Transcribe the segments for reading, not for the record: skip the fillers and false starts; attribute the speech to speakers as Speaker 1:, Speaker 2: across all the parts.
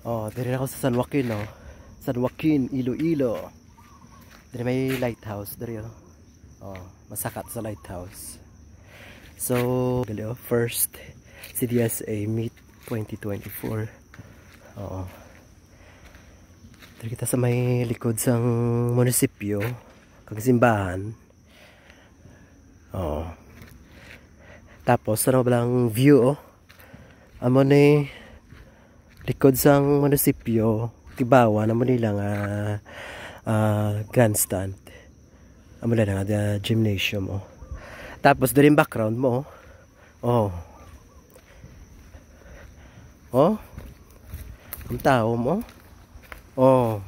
Speaker 1: Oh, dito ako sa San Joaquin, no. San Joaquin, Iloilo. Dito may lighthouse dito. Oh, masakat sa lighthouse. So, first CDSA Meet 2024. Oo. Dito kita sa may likod sang munisipyo, kag simbahan. Oo. Tapos ano ba lang view, oh. Amo ni likod sang munisipyo, tibawa na mo nila nga grandstand. Amo na nga gymnasium, oh. Tapos doon yung background mo, oh. Oh. Ang tao mo, oh.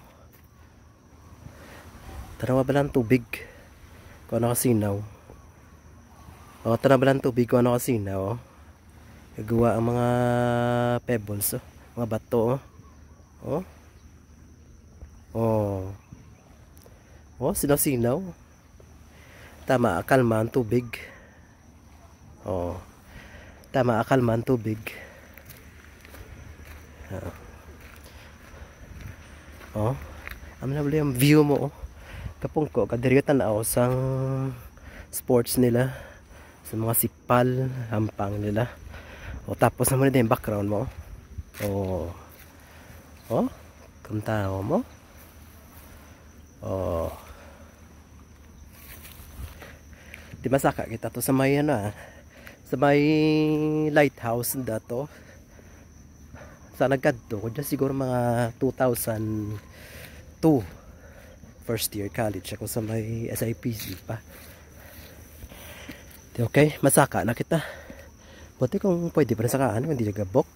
Speaker 1: Tanawa ba lang tubig kung ano kasinaw. Oh, tanawa ba lang tubig kung ano kasinaw, oh. Gagawa ang mga pebbles, oh. Mga bato, oh. Oh. Oh, sinaw-sinaw. Tama, kalma ang tubig. Oh. Tama, kalma ang tubig. Oh. Ano na yung view mo, oh. Kapung ko, kadiri tanaw sang sports nila. Sa mga sipal, hampang nila. O, tapos naman din yung background mo. Oh. Oh. Kamtao mo. Oh. Di masaka kita to sa may sa may lighthouse na to. Sa nagkadto ko dyan siguro mga 2002 first year college ako sa may SIPC pa. Okay, masaka na kita. Buti kung pwede pa rin sakaan, hindi nagabok.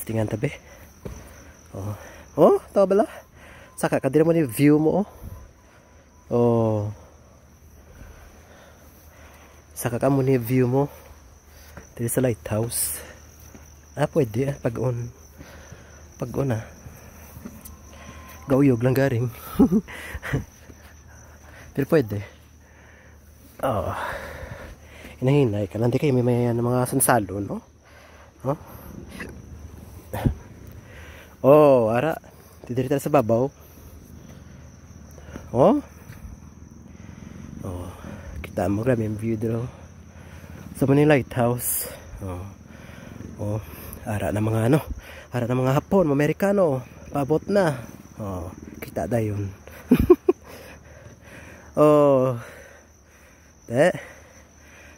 Speaker 1: Tingnan tabi. Oh. Oh, tao bala. Saka ka din mo yung view mo, oh. Oh. Saka ka mo yung view mo. Dito sa lighthouse. Pwede, pag-on. Pag-on, gauyog lang garing. Pero pwede. Oh. Hinahinay ka lang. Di kayo may mga sansalo, no? Oh. Oh, ara. Dito sa babaw. Oh. Oh. Kita mo grabe yung view dito. Sa maning lighthouse. Oh. Oh. Ara na mga ara na mga Hapon, Amerikano. Pabot na. Oh, kita dayon. Oh.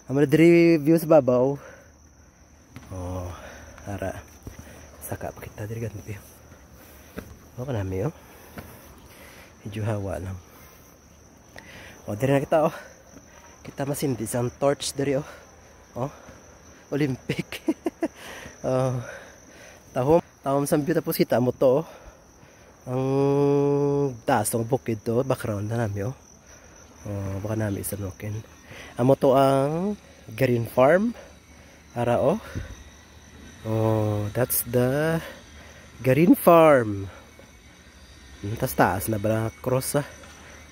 Speaker 1: Amo diri view sa babaw. Oh, ara. Saka pa kita diri ganito. Oh, kanami, oh. Medyo hawa lang. Oh, diri na kita, oh. Kita masindi sa torch diri, oh. Oh. Olympic. Oh. Tahom sambi tapos kita mo to, oh. Ang taas ng bukid to, background na namin, oh. Oh, baka namin isa nokin. Amo to ang Green Farm. Ara, oh. Oh, that's the Green Farm. Tas taas na ba cross,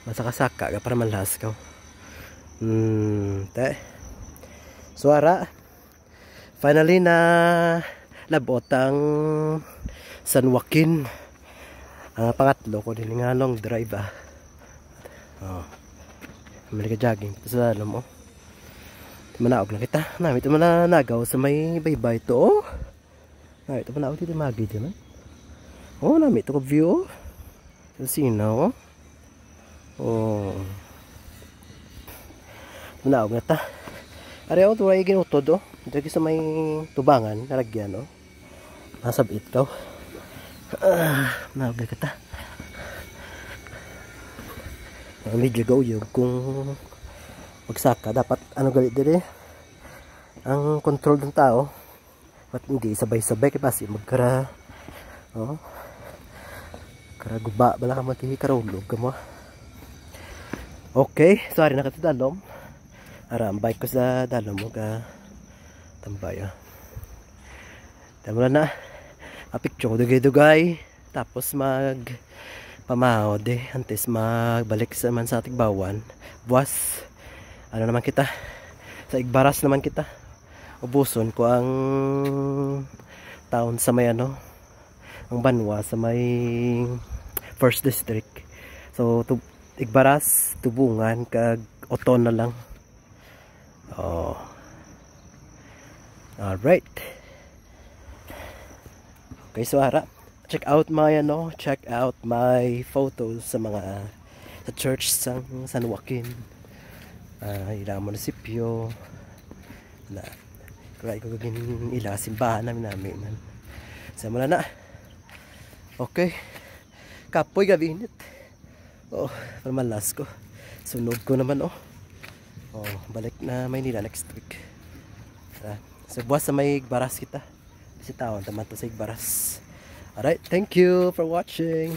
Speaker 1: masaka-saka ka para manlas ka. So ara, finally na labot ang San Joaquin. Pangatlo ko din nga long drive, Oh. Mali ka jogging sa alam mo. Manaog lang kita. Nami ito mananagaw sa may baybay to, oh. Nami ito manaog dito magi dyan, oh. Nami ito ko view, oh. Sinaw, oh. Oh. Manaog na ta. Ari, oh, ito ay ginutod, oh. Dito sa may tubangan, nalagyan, oh. Nasabit ka, oh. Manaog na kita. Medyo gauyog kung magsaka. Dapat ano galit din, ang control ng tao. Ba't hindi sabay-sabay kaya pasi magkara, oh. Karaguba bala ka mati karulog ka mo. Okay, sorry na kita dalom. Ara, ang bike ko sa dalom mo ka tambay, oh. Tama na picture dugay-dugay. Tapos mag pamahod, antes magbalik sa man sa Tigbawan. Buwas ano naman kita, sa Igbaras naman kita. Ubuson ko ang town sa may ang Banwa sa may first district. So Igbaras, Tubungan kag Oton na lang. Oh. Alright. Okay, so harap. Check out my photos sa mga sa church sa San Joaquin. Ilang munisipyo na kaya ko gagawin ila simbahan namin man. Sa mula na. Okay. Kapoy gabi init. Oh, pamalas ko. Sunog ko naman oh. Oh, balik na Maynila next week. So buwas sa may Igbaras kita. Si taon taman to sa Igbaras. Alright, thank you for watching.